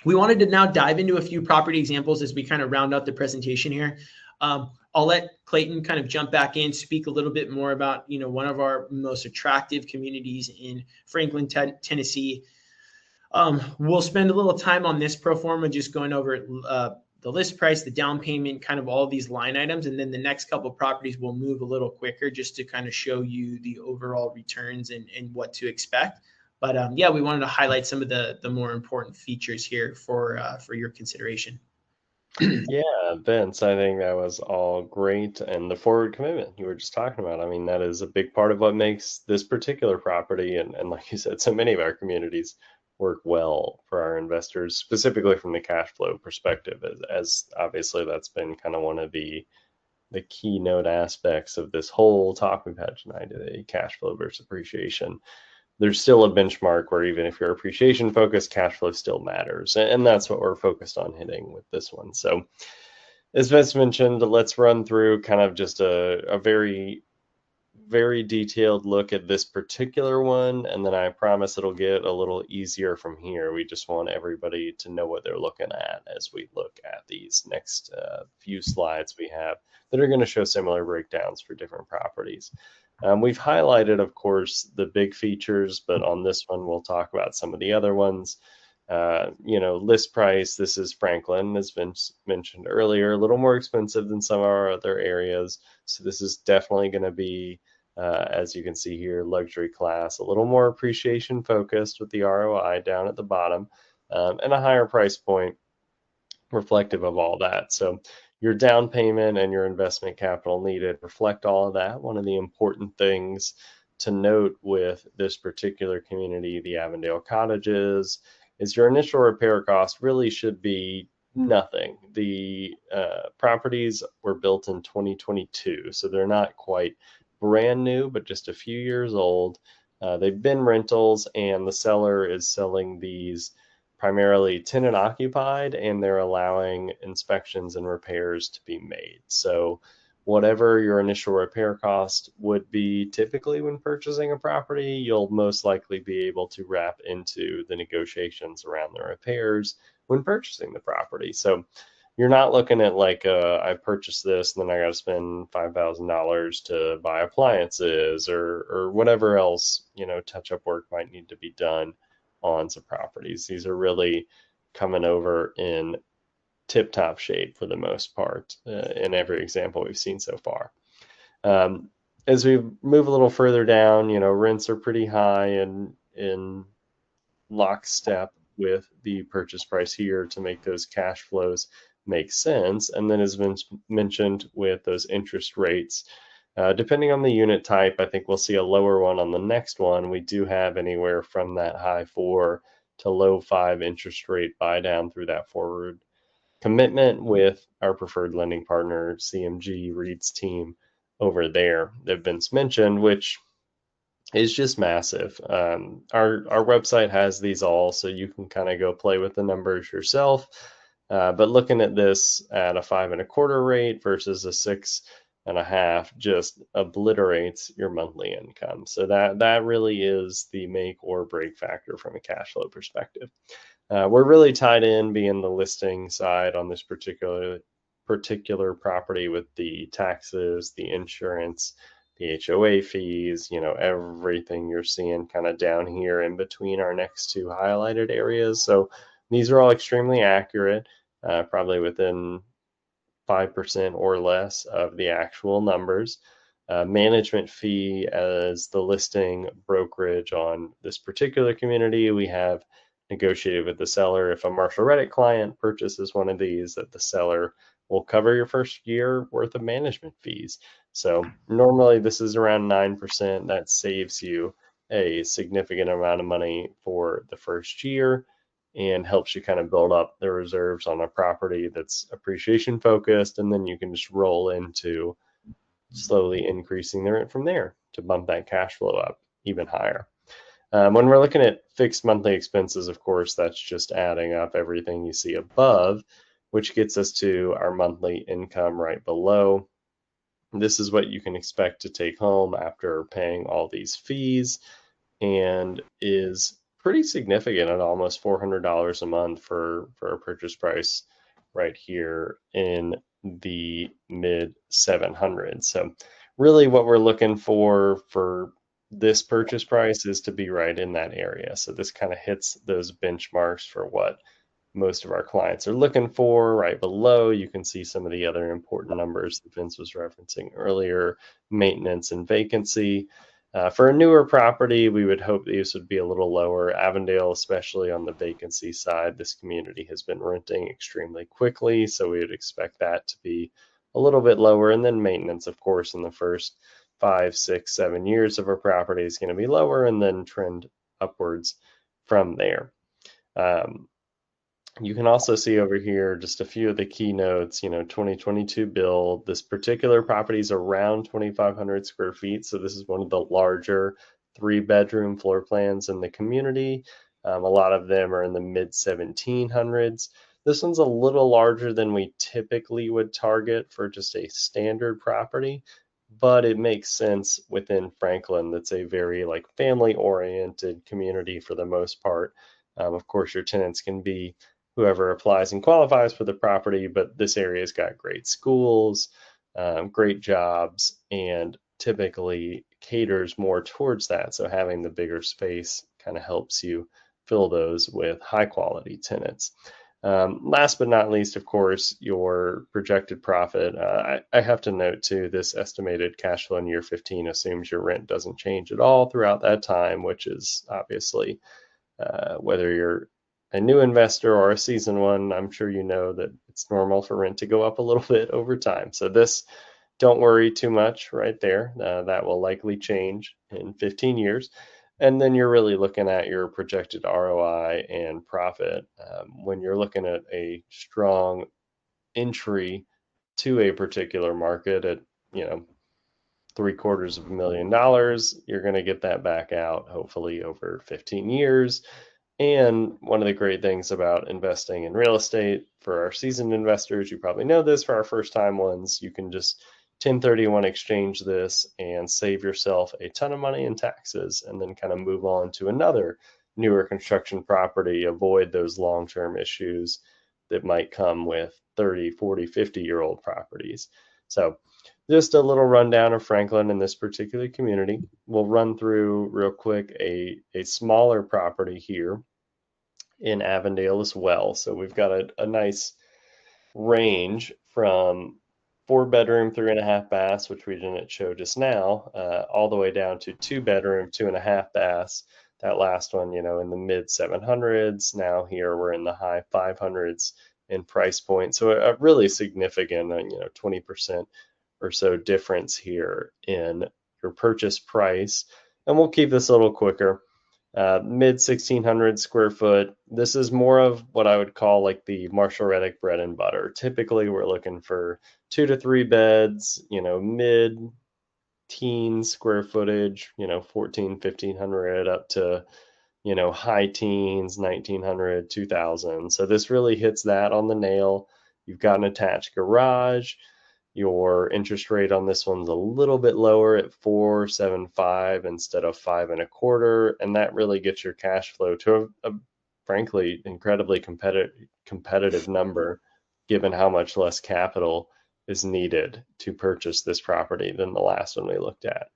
We wanted to now dive into a few property examples as we kind of round out the presentation here. I'll let Clayton kind of jump back in, speak a little bit more about, one of our most attractive communities in Franklin, Tennessee. We'll spend a little time on this pro forma, just going over the list price, the down payment, kind of all these line items. And then the next couple of properties will move a little quicker just to kind of show you the overall returns and what to expect. But yeah, we wanted to highlight some of the more important features here for your consideration. Yeah, Vince, I think that was all great. And the forward commitment you were just talking about, I mean, that is a big part of what makes this particular property, and like you said, so many of our communities work well for our investors, specifically from the cash flow perspective, as obviously that's been kind of one of the keynote aspects of this whole talk we've had tonight, the cash flow versus appreciation. There's still a benchmark where even if you're appreciation focused, cash flow still matters. And that's what we're focused on hitting with this one. So as Vince mentioned, let's run through kind of just a very, very detailed look at this particular one. And then I promise it'll get a little easier from here. We just want everybody to know what they're looking at as we look at these next few slides we have that are going to show similar breakdowns for different properties. We've highlighted, of course, the big features, but on this one, we'll talk about some of the other ones. List price, this is Franklin, as Vince mentioned earlier, a little more expensive than some of our other areas. So this is definitely going to be, as you can see here, luxury class, a little more appreciation focused with the ROI down at the bottom, and a higher price point reflective of all that. So your down payment and your investment capital needed reflect all of that. One of the important things to note with this particular community, the Avondale Cottages, is your initial repair cost really should be nothing. The properties were built in 2022, so they're not quite brand new, but just a few years old. They've been rentals, and the seller is selling these primarily tenant occupied, and they're allowing inspections and repairs to be made. So whatever your initial repair cost would be typically when purchasing a property, you'll most likely be able to wrap into the negotiations around the repairs when purchasing the property. So you're not looking at like, I purchased this and then I got to spend $5,000 to buy appliances or whatever else, touch-up work might need to be done on some properties. These are really coming over in tip-top shape for the most part in every example we've seen so far. As we move a little further down, rents are pretty high and in lockstep with the purchase price here to make those cash flows make sense. And then as Vince mentioned with those interest rates, depending on the unit type, I think we'll see a lower one on the next one. We do have anywhere from that high 4 to low 5 interest rate buy down through that forward commitment with our preferred lending partner, CMG Reed's team over there that Vince mentioned, which is just massive. Our website has these all, so you can kind of go play with the numbers yourself. But looking at this at a 5.25 rate versus a 6.5 just obliterates your monthly income. So that really is the make or break factor from a cash flow perspective. We're really tied in being the listing side on this particular property with the taxes, the insurance, the HOA fees, everything you're seeing kind of down here in between our next two highlighted areas. So these are all extremely accurate, probably within 5% or less of the actual numbers. Management fee as the listing brokerage on this particular community, we have negotiated with the seller. If a Marshall Reddick client purchases one of these, that the seller will cover your first year worth of management fees. So normally this is around 9%. That saves you a significant amount of money for the first year and helps you kind of build up the reserves on a property that's appreciation focused. And then you can just roll into slowly increasing the rent from there to bump that cash flow up even higher. When we're looking at fixed monthly expenses, of course, that's just adding up everything you see above, which gets us to our monthly income right below. This is what you can expect to take home after paying all these fees, and is pretty significant at almost $400 a month for a purchase price right here in the mid 700s. So really what we're looking for this purchase price is to be right in that area. So this kind of hits those benchmarks for what most of our clients are looking for. Right below, you can see some of the other important numbers that Vince was referencing earlier: maintenance and vacancy. For a newer property, we would hope these would be a little lower. Avondale, especially on the vacancy side, this community has been renting extremely quickly, so we would expect that to be a little bit lower. And then maintenance, of course, in the first 5, 6, 7 years of a property is going to be lower, and then trend upwards from there. You can also see over here just a few of the keynotes, 2022 build. This particular property is around 2,500 square feet. So this is one of the larger 3-bedroom floor plans in the community. A lot of them are in the mid 1700s. This one's a little larger than we typically would target for just a standard property, but it makes sense within Franklin. That's a very family oriented community for the most part. Of course, your tenants can be whoever applies and qualifies for the property, but this area's got great schools, great jobs, and typically caters more towards that. So having the bigger space kind of helps you fill those with high quality tenants. Last but not least, of course, your projected profit. I have to note too, this estimated cash flow in year 15 assumes your rent doesn't change at all throughout that time, which is obviously, whether you're a new investor or a seasoned one, I'm sure you know that it's normal for rent to go up a little bit over time. So this, don't worry too much right there. That will likely change in 15 years. And then you're really looking at your projected ROI and profit. When you're looking at a strong entry to a particular market at, $750,000, you're going to get that back out hopefully over 15 years. And one of the great things about investing in real estate for our seasoned investors, you probably know this, for our first time ones, you can just 1031 exchange this and save yourself a ton of money in taxes, and then kind of move on to another newer construction property, avoid those long-term issues that might come with 30, 40, 50-year-old properties. So just a little rundown of Franklin in this particular community. We'll run through real quick a smaller property here in Avondale as well. So we've got a nice range from 4-bedroom, 3.5 baths, which we didn't show just now, all the way down to 2-bedroom, 2.5 baths. That last one, in the mid 700s. Now here we're in the high 500s in price point. So a really significant, 20% or so difference here in your purchase price. And we'll keep this a little quicker. Mid 1600 square foot. This is more of what I would call the Marshall Reddick bread and butter. Typically, we're looking for 2 to 3 beds, mid teen square footage, 14, 1500 up to, high teens, 1900, 2000. So this really hits that on the nail. You've got an attached garage. Your interest rate on this one's a little bit lower at 4.75 instead of 5.25, and that really gets your cash flow to a frankly incredibly competitive number, given how much less capital is needed to purchase this property than the last one we looked at.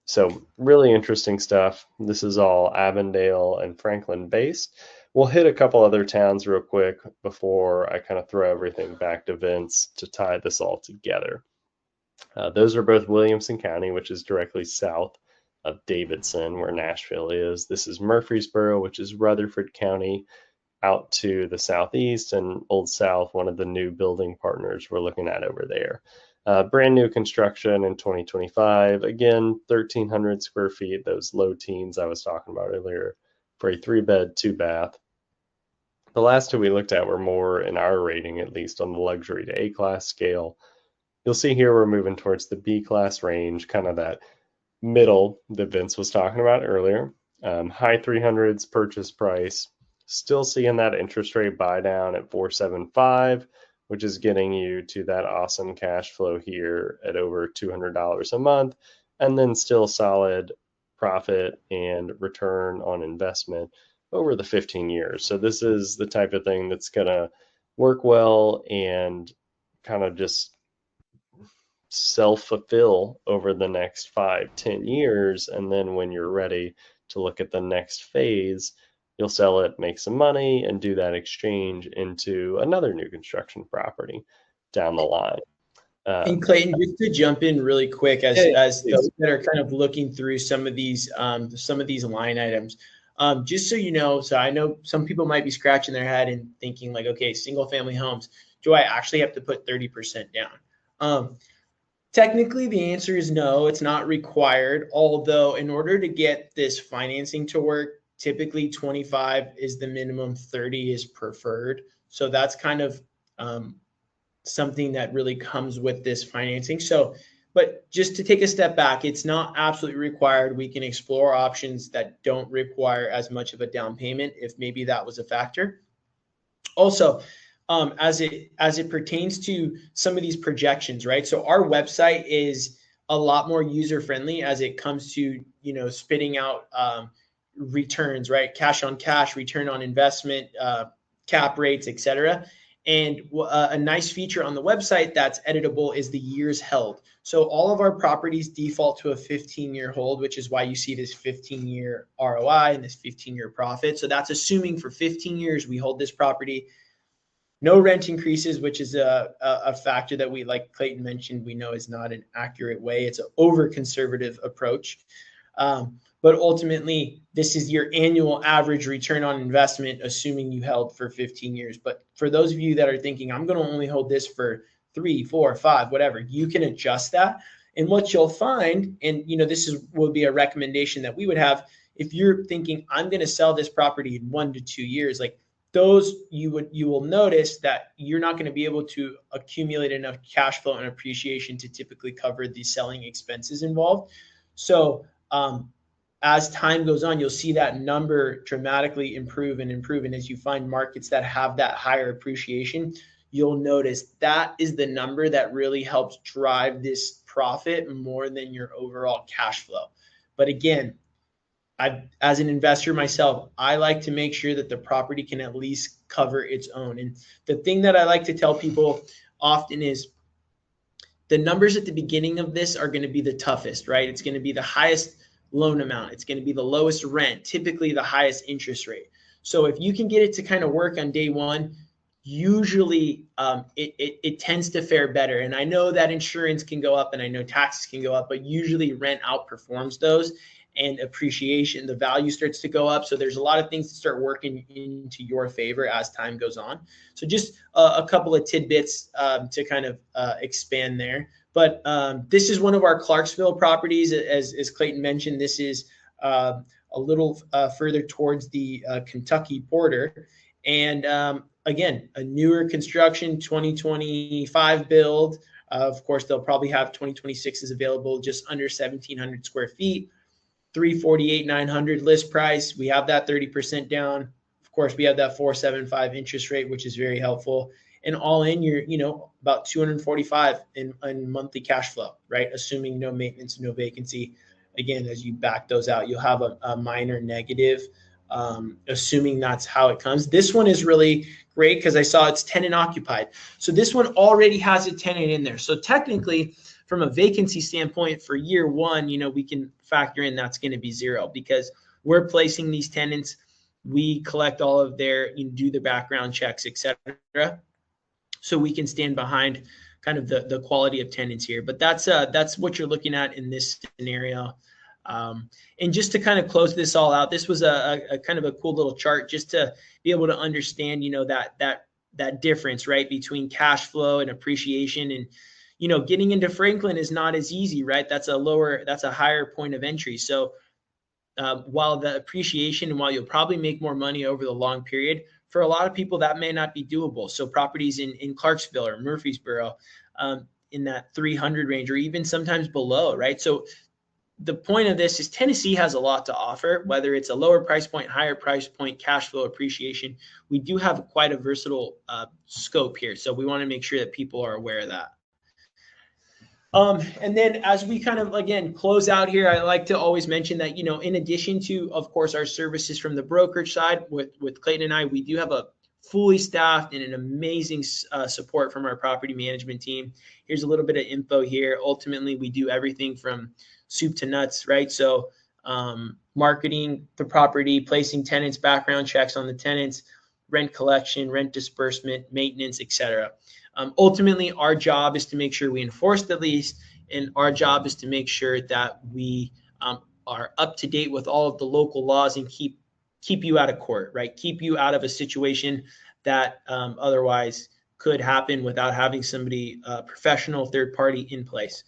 So really interesting stuff. This is all Avondale and Franklin based. We'll hit a couple other towns real quick before I kind of throw everything back to Vince to tie this all together. Those are both Williamson County, which is directly south of Davidson, where Nashville is. This is Murfreesboro, which is Rutherford County, out to the southeast, and Old South, one of the new building partners we're looking at over there. Brand new construction in 2025. Again, 1,300 square feet, those low teens I was talking about earlier, for a 3-bed, 2-bath. The last two we looked at were more, in our rating at least, on the luxury to A-class scale. You'll see here we're moving towards the B class range, kind of that middle that Vince was talking about earlier. High 300s purchase price, still seeing that interest rate buy down at 4.75, which is getting you to that awesome cash flow here at over $200 a month, and then still solid profit and return on investment over the 15 years. So this is the type of thing that's going to work well and kind of just self-fulfill over the next 5-10 years. And then when you're ready to look at the next phase, you'll sell it, make some money, and do that exchange into another new construction property down the line. And Clayton, just to jump in really quick, as those that are kind of looking through some of these line items, just so you know, so I know some people might be scratching their head and thinking like, okay, single family homes, do I actually have to put 30% down? Technically, the answer is no, it's not required. Although in order to get this financing to work, typically 25 is the minimum, 30 is preferred. So that's kind of something that really comes with this financing. So, but just to take a step back, it's not absolutely required. We can explore options that don't require as much of a down payment if maybe that was a factor. Also, as it pertains to some of these projections, right? So our website is a lot more user friendly as it comes to, spitting out returns, right? Cash on cash, return on investment, cap rates, etc. And a nice feature on the website that's editable is the years held. So all of our properties default to a 15-year hold, which is why you see this 15-year ROI and this 15-year profit. So that's assuming for 15 years we hold this property. No rent increases, which is a factor that we, like Clayton mentioned, we know is not an accurate way. It's an over-conservative approach. But ultimately, this is your annual average return on investment, assuming you held for 15 years. But for those of you that are thinking, I'm going to only hold this for 3, 4, 5, whatever, you can adjust that. And what you'll find, and this will be a recommendation that we would have, if you're thinking, I'm going to sell this property in 1 to 2 years, like those, you will notice that you're not going to be able to accumulate enough cash flow and appreciation to typically cover the selling expenses involved. So, as time goes on, you'll see that number dramatically improve and improve. And as you find markets that have that higher appreciation, you'll notice that is the number that really helps drive this profit more than your overall cash flow. But again, as an investor myself, I like to make sure that the property can at least cover its own. And the thing that I like to tell people often is the numbers at the beginning of this are going to be the toughest, right? It's going to be the highest loan amount. It's going to be the lowest rent, typically the highest interest rate. So if you can get it to kind of work on day one, usually it tends to fare better. And I know that insurance can go up and I know taxes can go up, but usually rent outperforms those and appreciation, the value starts to go up. So there's a lot of things that start working into your favor as time goes on. So just a couple of tidbits to kind of expand there. But this is one of our Clarksville properties. As Clayton mentioned, this is a little further towards the Kentucky border. And again, a newer construction, 2025 build. Of course, they'll probably have 2026s available, just under 1,700 square feet, $348,900 list price. We have that 30% down. Of course, we have that 4.75 interest rate, which is very helpful. And all in, you're about $245 in monthly cash flow, right? Assuming no maintenance, no vacancy. Again, as you back those out, you'll have a minor negative, assuming that's how it comes. This one is really great because I saw it's tenant occupied. So this one already has a tenant in there. So technically, from a vacancy standpoint for year one, we can factor in that's going to be 0 because we're placing these tenants. We collect all of their, do the background checks, etc. So we can stand behind kind of the quality of tenants here. But that's what you're looking at in this scenario. And just to kind of close this all out, this was a kind of a cool little chart just to be able to understand, that difference, right, between cash flow and appreciation. And getting into Franklin is not as easy, right? That's a higher point of entry. So while the appreciation and while you'll probably make more money over the long period, for a lot of people that may not be doable. So properties in Clarksville or Murfreesboro, in that 300 range or even sometimes below, right? So the point of this is Tennessee has a lot to offer, whether it's a lower price point, higher price point, cash flow appreciation. We do have quite a versatile scope here. So we want to make sure that people are aware of that. And then as we kind of, again, close out here, I like to always mention that, in addition to, of course, our services from the brokerage side with Clayton and I, we do have a fully staffed and an amazing support from our property management team. Here's a little bit of info here. Ultimately, we do everything from soup to nuts, right? So marketing the property, placing tenants, background checks on the tenants, rent collection, rent disbursement, maintenance, etc. Ultimately, our job is to make sure we enforce the lease, and our job is to make sure that we are up to date with all of the local laws and keep you out of court, right? Keep you out of a situation that otherwise could happen without having somebody professional third party in place.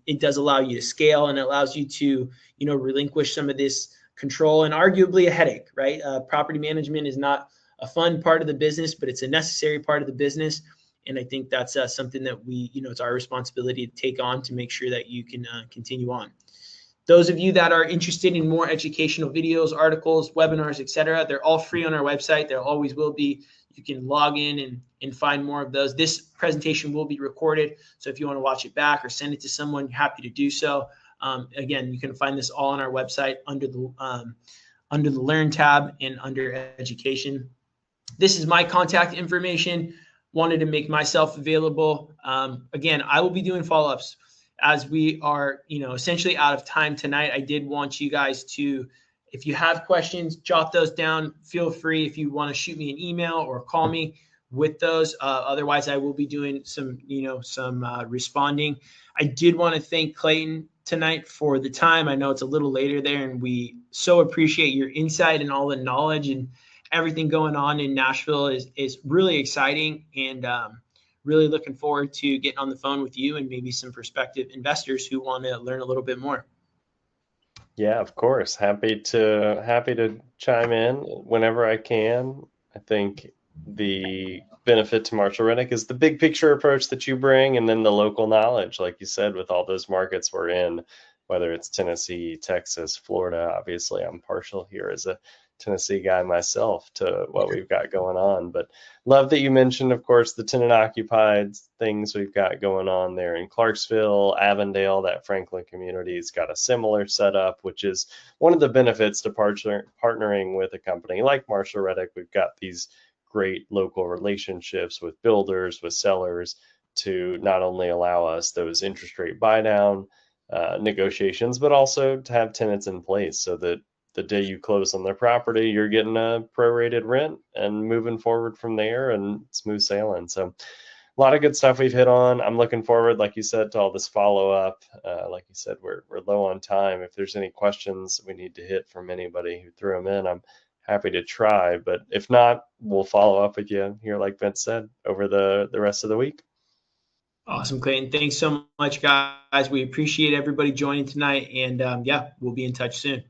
It does allow you to scale, and it allows you to, relinquish some of this control and arguably a headache, right? Property management is not a fun part of the business, but it's a necessary part of the business. And I think that's something that we, it's our responsibility to take on to make sure that you can continue on. Those of you that are interested in more educational videos, articles, webinars, etc., they're all free on our website. There always will be. You can log in and find more of those. This presentation will be recorded, so if you want to watch it back or send it to someone, you're happy to do so. Again, you can find this all on our website under the Learn tab and under Education. This is my contact information. Wanted to make myself available. Again, I will be doing follow-ups as we are, essentially out of time tonight. I did want you guys to, if you have questions, jot those down. Feel free if you want to shoot me an email or call me with those. Otherwise, I will be doing some responding. I did want to thank Clayton tonight for the time. I know it's a little later there, and we so appreciate your insight and all the knowledge, and everything going on in Nashville is really exciting, and really looking forward to getting on the phone with you and maybe some prospective investors who want to learn a little bit more. Yeah, of course. Happy to chime in whenever I can. I think the benefit to Marshall Reddick is the big picture approach that you bring, and then the local knowledge, like you said, with all those markets we're in, whether it's Tennessee, Texas, Florida. Obviously, I'm partial here as a Tennessee guy myself to what we've got going on, but love that you mentioned, of course, the tenant occupied things we've got going on there in Clarksville, Avondale. That Franklin community's got a similar setup, which is one of the benefits to partnering with a company like Marshall Reddick. We've got these great local relationships with builders, with sellers, to not only allow us those interest rate buy down negotiations, but also to have tenants in place so that the day you close on their property, you're getting a prorated rent and moving forward from there and smooth sailing. So a lot of good stuff we've hit on. I'm looking forward, like you said, to all this follow up. Like you said, we're low on time. If there's any questions we need to hit from anybody who threw them in, I'm happy to try. But if not, we'll follow up with you here, like Vince said, over the rest of the week. Awesome, Clayton. Thanks so much, guys. We appreciate everybody joining tonight. And yeah, we'll be in touch soon.